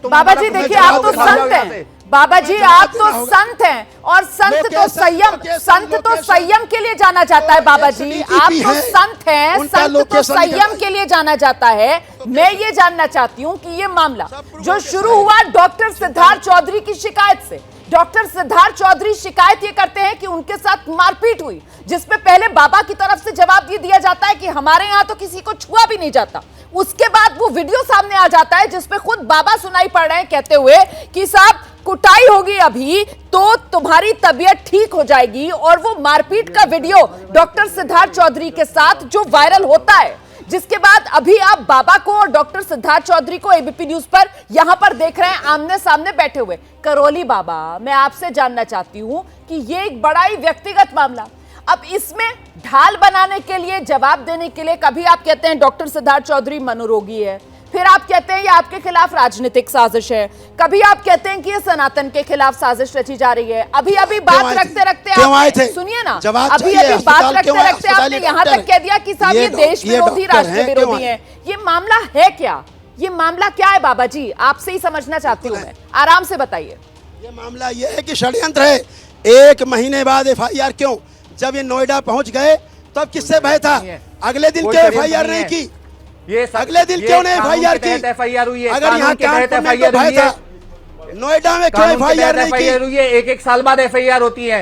बाबा जी देखिए, आप तो संत हैं बाबा जी, आप तो संत हैं, और संत तो संयम के लिए जाना जाता है बाबा जी। आप तो संत हैं, संत तो संयम के लिए जाना जाता है। मैं ये जानना चाहती हूँ कि ये मामला जो शुरू हुआ डॉक्टर सिद्धार्थ चौधरी की शिकायत से, डॉक्टर सिद्धार्थ चौधरी शिकायत ये करते हैं कि उनके साथ मारपीट हुई, जिसमें पहले बाबा की तरफ से जवाब ये दिया जाता है कि हमारे यहां तो किसी को छुआ भी नहीं जाता। उसके बाद वो वीडियो सामने आ जाता है जिसपे खुद बाबा सुनाई पड़ रहे हैं कहते हुए कि साहब कुटाई होगी अभी तो तुम्हारी तबीयत ठीक हो जाएगी, और वो मारपीट का वीडियो डॉक्टर सिद्धार्थ चौधरी के साथ जो वायरल होता है, जिसके बाद अभी आप बाबा को और डॉक्टर सिद्धार्थ चौधरी को एबीपी न्यूज पर यहां पर देख रहे हैं आमने सामने बैठे हुए। करौली बाबा, मैं आपसे जानना चाहती हूं कि ये एक बड़ा ही व्यक्तिगत मामला, अब इसमें ढाल बनाने के लिए, जवाब देने के लिए कभी आप कहते हैं डॉक्टर सिद्धार्थ चौधरी मनोरोगी है, फिर आप कहते हैं ये आपके खिलाफ राजनीतिक साजिश है, कभी आप कहते हैं कि ये सनातन के खिलाफ साजिश रची जा रही है। अभी बात रखते रखते सुनिए ना, अभी बात रखते रखते आपने यहां तक कह दिया कि साहब ये देश विरोधी, राष्ट्र विरोधी है। ये मामला है क्या? ये मामला क्या है बाबा जी? आपसे ही समझना चाहती हूँ मैं, आराम से बताइए। ये मामला ये है कि षड्यंत्र है। 1 महीने बाद FIR क्यों? जब ये नोएडा पहुंच गए तब किससे भय था? अगले दिन क्यों FIR नहीं की? ये अगले दिन क्यों नहीं FIR की? FIR हुई है, अगर यहाँ कानपुर में तो भय था, नोएडा में क्यों FIR नहीं की? हुई है। एक साल बाद FIR होती है,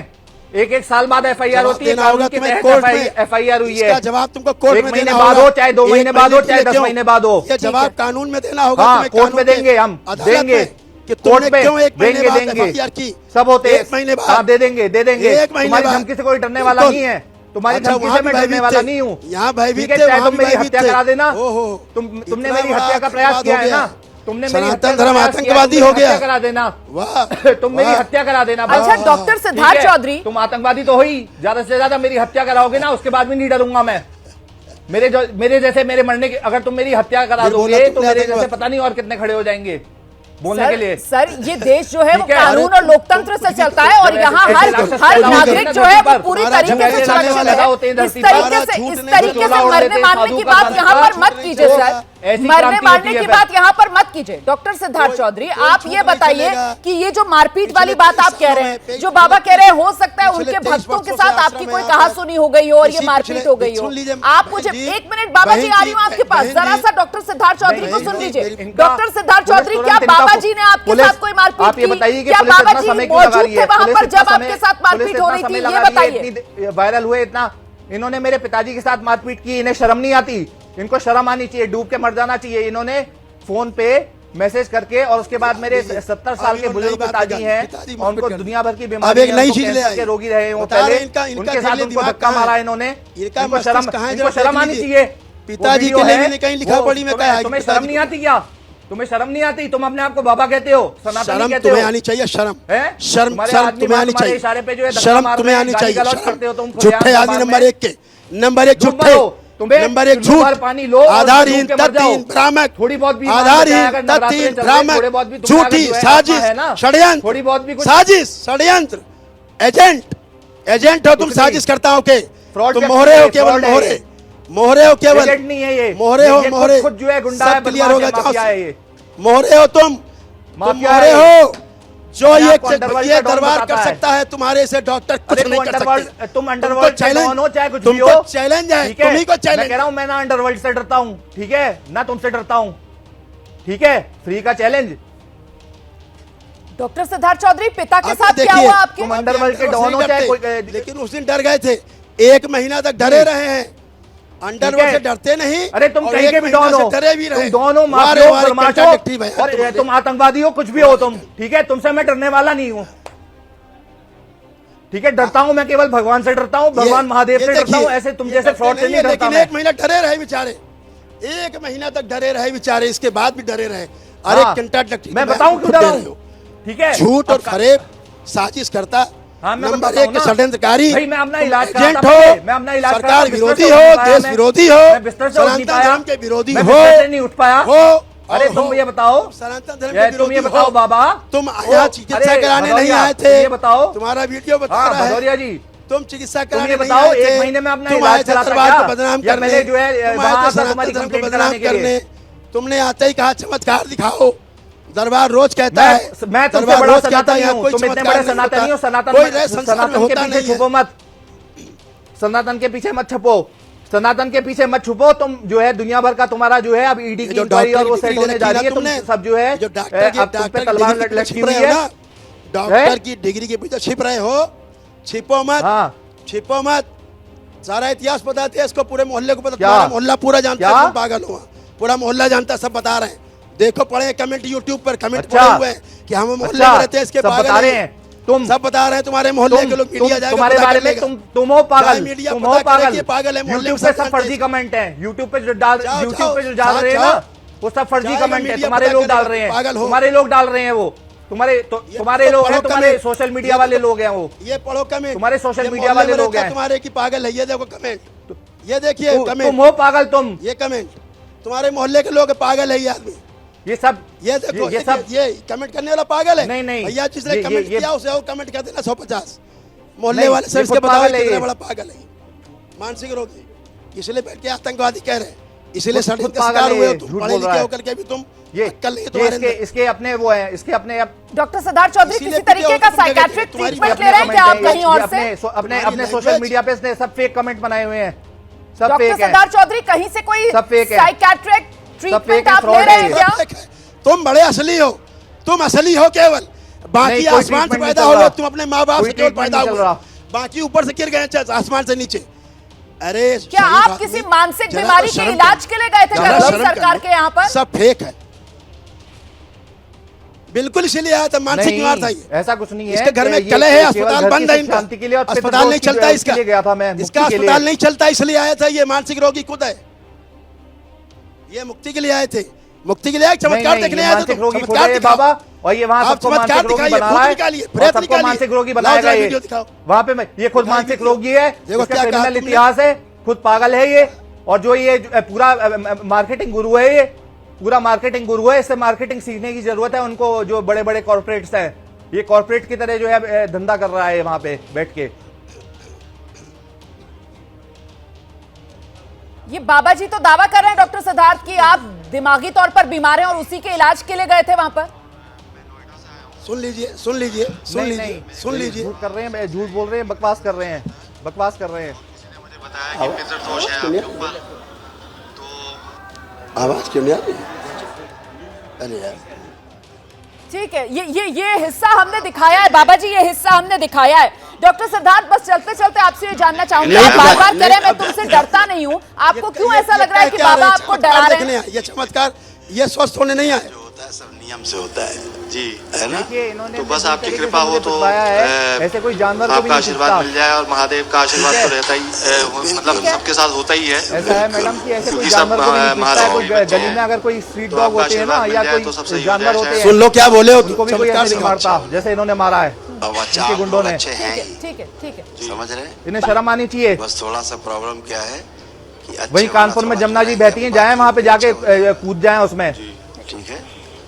एक साल बाद FIR होती है, कानून के तहत FIR हुई है। इसका जवाब तुमको कोर्ट में देना बाद हो, चाहे 2 महीने बाद हो, चाहे 10 महीने बाद हो, ये जवाब कानून में देना होगा। कोर्ट में देंगे, हम देंगे कि तुमने क्यों 1 महीने बाद देंगे, FIR की? सब होते 1 महीने बाद दे देंगे, दे देंगे। 1 महीने तुम्हारी बाद धमकी से कोई डरने वाला नहीं है, तुम्हारी धमकी से मैं डरने वाला नहीं हूँ। यहाँ भयभीत थे, तुम मेरी हत्या करा देना, तुमने मेरी हत्या का प्रयास किया है ना, तुमने सनातन धर्म आतंकवादी हो गया, करा देना, वाह तुम मेरी हत्या करा देना। अच्छा डॉक्टर सिद्धार्थ चौधरी, तुम आतंकवादी तो हो ही, ज्यादा से ज्यादा मेरी हत्या कराओगे ना, उसके बाद भी नहीं डरूंगा मैं। मेरे जैसे मेरे मरने की, अगर तुम मेरी हत्या करा दोगे तो मेरे जैसे पता नहीं और कितने खड़े हो जाएंगे बोलने के लिए। सर ये देश जो है वो कानून और लोकतंत्र से चलता है, और यहाँ हर नागरिक जो है वो पूरी तरीके से सुरक्षित है। इस तरीके से मरने मारने की बात यहाँ पर मत कीजिए सर, मरने मारने की बात यहाँ पर मत कीजिए। डॉक्टर सिद्धार्थ चौधरी, आप ये बताइए कि ये जो मारपीट वाली बात आप कह रहे हैं, जो बाबा कह रहे हैं, हो सकता है उनके भक्तों के साथ आपकी कोई कहासुनी हो गई हो और ये मारपीट हो गई हो। आप मुझे 1 मिनट बाबा जी आ रही हूँ आपके पास, जरा सा डॉक्टर सिद्धार्थ चौधरी को सुन लीजिए। डॉक्टर सिद्धार्थ चौधरी, क्या बाबा जी ने आपके साथ कोई मारपीट की? क्या बाबा जी मौजूद थे वहां पर जब आपके साथ मारपीट हो रही थी? ये बताइए। वायरल हुए इतना, इन्होंने मेरे पिताजी के साथ मारपीट की, इन्हें शर्म नहीं आती? इनको शर्म आनी चाहिए, डूब के मर जाना चाहिए। इन्होंने फोन पे मैसेज करके, और उसके बाद मेरे 70 साल के बुजुर्ग पिताजी हैं, उनको दुनिया भर की बीमारी के रोगी रहे हो पहले, उनके साथ उनको धक्का मारा इन्होंने। इनको शर्म आनी चाहिए। पिताजी के लिए कहीं लिखा पड़ी में कहा है, तुम्हें शर्म नहीं आती क्या? तुम्हें शर्म नहीं आती? तुम अपने आप को बाबा कहते हो, सनातनी कहते हो। तुम्हें आनी चाहिए शर्म, शर्म तुम्हें आनी चाहिए, शर्म तुम्हें आनी चाहिए। झूठे आदमी नंबर 1 के, नंबर 1 झूठे, नंबर 1 झूठ, पानी लो, आधारहीन, तथ्यहीन, भ्रामक, थोड़ी बहुत आधारहीन, तथ्यहीन, भ्रामक, झूठी, साजिश, षड्यंत्र, थोड़ी बहुत भी साजिश, षड्यंत्र, एजेंट हो तुम, साजिश करता हो के तुम, मोहरे हो, केवल मोहरे हो, केवल नहीं है ये, मोहरे हो, मोहरे खुद जो है गुंडा है, क्लियर होगा, ये मोहरे हो तुम मोहरे हो। जो ये दरबार कर सकता है, तुम्हारे से डॉक्टर कुछ नहीं कर सकते। तुम अंडरवर्ल्ड चैलेंज हो, चाहे कुछ भी हो, तुमको चैलेंज है, तुम्ही को चैलेंज। मैं कह रहा हूं, मैं ना अंडरवर्ल्ड से डरता हूं, ठीक है ना, तुमसे डरता हूं, ठीक है? फ्री का चैलेंज। डॉक्टर सिद्धार्थ चौधरी, पिता के साथ क्या हुआ आपके? तुम अंडरवर्ल्ड के डॉन हो, चाहे कोई, लेकिन उस दिन डर गए थे, 1 महीना तक डरे रहे हैं। अंडरवर्ल्ड से डरते नहीं। अरे तुम कहीं के भी डॉन हो, डरे भी रहे, तुम डॉन हो, माफिया हो, बदमाश हो, और तुम आतंकवादी हो, कुछ भी हो तुम, ठीक है? तुमसे मैं डरने वाला नहीं हूं, ठीक है? डरता हूं मैं केवल भगवान से डरता हूं, भगवान महादेव से डरता हूं, ऐसे तुम जैसे फ्रॉड से नहीं डरता मैं। 1 महीना डरे रहे बेचारे, 1 महीना तक डरे रहे बेचारे, इसके बाद भी डरे रहे। अरे कंटेक्ट, मैं बताऊं क्यों डरा हूं, ठीक है? झूठ और फरेब, साजिश करता, नंबर 1 षड्यंत्रकारी, मैं अपना इलाज एजेंट हो, मैं अपना इलाज सरकार विरोधी हो, देश विरोधी हो, सनातन धर्म के विरोधी हो, नहीं उठ पाया हो। अरे तुम ये बताओ, सनातन धर्म के तुम ये बताओ बाबा, तुम यहाँ चिकित्सा कराने नहीं आए थे? ये बताओ, तुम्हारा वीडियो बता रहा है भदौरिया जी, तुम चिकित्सा कराने बताओ, 1 महीने में अपना इलाज चलाता क्या? बदनाम करने, जो है तुम्हारी कंप्लेंट कराने के लिए तुमने आते ही कहा चमत्कार दिखाओ, दरबार रोज कहता है, मैं तुमसे दरबार बड़ा रोज कहता सनातनी है, यहाँ हूँ, कोई तुम इतने चमत्कार बड़े नहीं सनातनी हो, होता। सनातन कोई नए संसार में सनातन के होता पीछे नहीं है। छुपो मत, सनातन के पीछे मत छुपो, सनातन के पीछे मत छुपो। तुम जो है दुनिया भर का तुम्हारा जो है अब ईडी की जो इंक्वायरी और वो डॉक्टर सेट की होने जा रही है, तुम तुमने सब जो है जो अब तुम पे तलवार लटकी हुई है। डॉक्टर की डिग्री के पीछे छिप रहे हो, छिपो मत, हाँ। छिपो मत। सारा इतिहास बताते हैं, इसको पूरे मोहल्ले को पता, क्या? तुम्हारा मोहल्ला पूरा जानता क्या? है, तुम पागल हो, पूरा मोहल्ला जानता है, सब बता रहे हैं। देखो पढ़े कमेंट यूट्यूब पर, कमेंट अच्छा। पड़े हुए हैं कि हम मोहल्ले अच्छा, में रहते हैं, इसके सब पागल बता रहे हैं। हैं। तुम सब बता रहे हैं, तुम्हारे मोहल्ले के लोग मीडिया जाएगा, तुम्हारे पता बारे कर में लेगा। तुम हो पागल, चाहे मीडिया तुम पता हो करे पागल। कि ये पागल है, मोहल्ले यूट्यूब में पे सब सब जानते फर्जी हैं। कमेंट है, यूट्यूब पे जो डाल जाओ, यूट्यूब पे जो जाओ, डाल रहे हैं जाओ। ना, वो सब फर्जी जाएगा कमेंट है, मीडिया तुम्हारे पता लोग डाल करेगा, रहे हैं, पागल हो। तुम्हारे लोग डाल रहे हैं, वो तुम्हारे ये लोग हैं, पढ़ो तुम्हारे कमेंट, सोशल मीडिया ये वाले तो- लोग हैं वो। ये पढ़ो कमेंट, तुम्हारे सोशल ये मीडिया मोहल्ले वाले में लोग रहता हैं। तुम्हारे की पागल है, ये देखो कमेंट, ये देखिए तुम कमेंट, हो पागल, तुम ये कमेंट, तुम्हारे मोहल्ले के लोग पागल है ये आदमी, ये सब ये देखो, ये सब ये कमेंट करने वाला पागल है। नहीं, नहीं, भैया जिसने ये- कमेंट ये- किया उसे और कमेंट कर देना 150। मोहल्ले नहीं, वाले ये सर इसके खुद बताओ पागल है कितना ये। बड़ा पागल है, मानसिक रोगी, इसलिए बैठ के आतंकवादी कह रहे हैं, इसलिए खुद षड्यंत्र पागल शिकार है हुए ये, हो तुम, झूठ पढ़े बोल रहा लिखे है। होकर के भी तुम ये अक्कल नहीं है ये तुम्हारे इसके अंदर। इसके अपने वो हैं, इसके अपने डॉक्टर सिद्धार्थ चौधरी इसीलिए किसी तरीके का तुम जगह- साइकेट्रिक तुम्हारी ट्रीटमेंट अपने ले रहे हैं क्या आप कमेंट है, कहीं और ये से? अपने तुम्हारी अपने सोशल language- मीडिया पे इसने सब फेक कमेंट बनाए हुए हैं, सब डॉक्टर फेक है। सिद्धार्थ चौधरी कहीं से कोई सब fake है। साइकेट्रिक ट्रीटमेंट है, आप ले fraud रहे है हैं ये। क्या? सब है। तुम बड़े असली हो, तुम असली हो केवल, बाकी नहीं, कोई आसमान से treatment नहीं पैदा चल हो रहा। तुम अपने माँ बाप कोई से केवल treatment पैदा नहीं चल हुए, रहा। बाकी ऊपर से गिर गए आसमान से नीचे। अरे क्या शरीफ आप आदमी, किसी मानसिक जरा तो बीमारी के शर्म इलाज करो। के लिए गए थे जरा क्या शर्म मोदी सरकार करो। के यहाँ पर? सब फेक है, बिल्कुल इसीलिए आया था, मानसिक नहीं, बीमार था ये। ऐसा कुछ नहीं है। इसके घर में ये कलह है, केवल अस्पताल घर की बंद है सुख इनका, शांति के लिए और फिर अस्पताल नहीं उसके चलता लिए इसका, गया था मैं, इसका मुक्ति के लिए। अस्पताल नहीं चलता इसलिए आया था, ये मानसिक रोगी खुद है, ये मुक्ति के लिए आए थे, मुक्ति के लिए आए, चमत्कार नहीं, देखने ये आए थे मानसिक तुम, रोगी खुद चमत्कार है दिखाओ। बाबा, और ये वहां आप सबको चमत्कार मानसिक रोगी दिखाइए, बना खुद रहा है, निकालिए, और प्रेत सबको निकालिए। मानसिक रोगी लाओ बनाएगा जरा ये। वीडियो दिखाओ। वहां पे ये खुद दिखाइए मानसिक वीडियो। रोगी है, देखो इसका क्या कहा क्रिमिनल तुमने। इतिहास है, खुद पागल है ये, और जो ये पूरा मार्केटिंग गुरु है, ये पूरा मार्केटिंग गुरु है, इससे मार्केटिंग सीखने की जरूरत है उनको, जो बड़े बड़े कॉर्पोरेट्स हैं, ये कॉर्पोरेट की तरह जो है धंधा कर रहा है वहां पे बैठ के। ये बाबा जी तो दावा कर रहे हैं डॉक्टर सिद्धार्थ की आप दिमागी तौर पर बीमार हैं और उसी के इलाज के लिए गए थे वहां पर। सुन लीजिए, सुन लीजिए, सुन नहीं, लीजिए, नहीं, सुन लीजिए। झूठ कर रहे हैं, झूठ बोल रहे हैं, बकवास कर रहे हैं, बकवास कर रहे हैं। मुझे बताया कि पितृदोष है आपके ऊपर, तो आवाज क्यों नहीं आ रही? अरे यार, ठीक है, ये हिस्सा हमने दिखाया है बाबा जी, ये हिस्सा हमने दिखाया है। डॉक्टर सिद्धार्थ बस चलते चलते आपसे ये जानना चाहूंगी, नहीं, आप बार बार नहीं, कह रहे हैं मैं अब- तुमसे डरता नहीं हूँ, आपको क्यों ऐसा लग रहा है कि क्या बाबा रहे? आपको चमत्कार डरा रहे देखने हैं? आए, ये चमत्कार, ये स्वस्थ होने नहीं आए। जो होता है सब नियम से होता है जी, है ना। देखिए, इन्होंने तो जिस बस आपकी तरीके से कृपा हो मुझे तो बताया है, ऐसे कोई जानवर को भी आपका नहीं आशीर्वाद पूछता। मिल जाए, और महादेव का आशीर्वाद ठीक है। तो रहता ही मतलब सबके साथ होता ही है। ऐसा है मैडम कि ऐसे कोई क्योंकि जानवर सब को भी नहीं पूछता है, महाराज कोई बच्चे गली में हैं। अगर कोई स्ट्रीट तो डॉग आपका होते हैं ना, आशीर्वाद या मिल जाए कोई तो सब सही हो जानवर जाए, होते हैं, सुन लो क्या बोले हो, उनको भी कोई चमत्कार ऐसे नहीं सिखाओ। मारता जैसे इन्होंने मारा है अब अच्छा इनके आप गुंडों लोग ने। अच्छे हैं ही, ठीक है, ठीक है। समझ रहे हैं। इन्हें शर्म आनी चाहिए। बस थोड़ा सा प्रॉब्लम क्या है कि अच्छे वही वाला कानपुर में थोड़ा जमुना जी सा बहती हैं, जाए वहां पे जाके अच्छा कूद जाए उसमें। जी, ठीक है।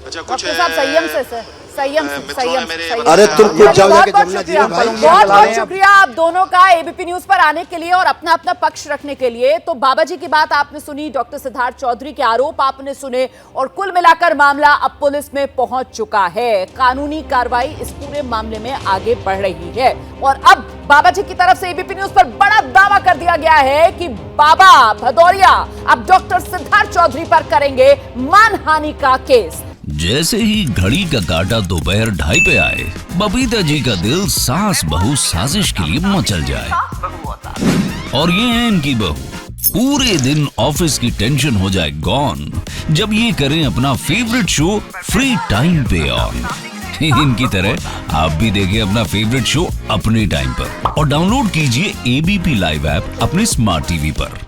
अच्छा कुछ डॉक्टर साहब संयम से सर, संयम से, मित्रों संयम ने मेरे संयम। अरे तुम चलिए, खुद जाओ बहुत जाके बहुत जमुना जी शुक्रिया, में भाई। बहुत बहुत चला बहुत रहे हैं। शुक्रिया आप दोनों का एबीपी न्यूज पर आने के लिए और अपना अपना पक्ष रखने के लिए। तो बाबा जी की बात आपने सुनी, डॉक्टर सिद्धार्थ चौधरी के आरोप आपने सुने, और कुल मिलाकर मामला अब पुलिस में पहुंच चुका है। कानूनी कार्रवाई इस पूरे मामले में आगे बढ़ रही है, और अब बाबा जी की तरफ से एबीपी न्यूज पर बड़ा दावा कर दिया गया है कि बाबा भदौरिया अब डॉक्टर सिद्धार्थ चौधरी पर करेंगे मानहानि का केस। जैसे ही घड़ी का काटा दोपहर 2:30 पे आए, बबीता जी का दिल सास बहू साजिश के लिए मचल जाए। और ये है इनकी बहू, पूरे दिन ऑफिस की टेंशन हो जाए गॉन जब ये करें अपना फेवरेट शो फ्री टाइम पे ऑन। इनकी तरह आप भी देखिए अपना फेवरेट शो अपने टाइम पर, और डाउनलोड कीजिए एबीपी लाइव ऐप अपने स्मार्ट टीवी पर।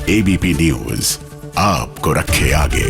एबीपी न्यूज आपको रखे आगे।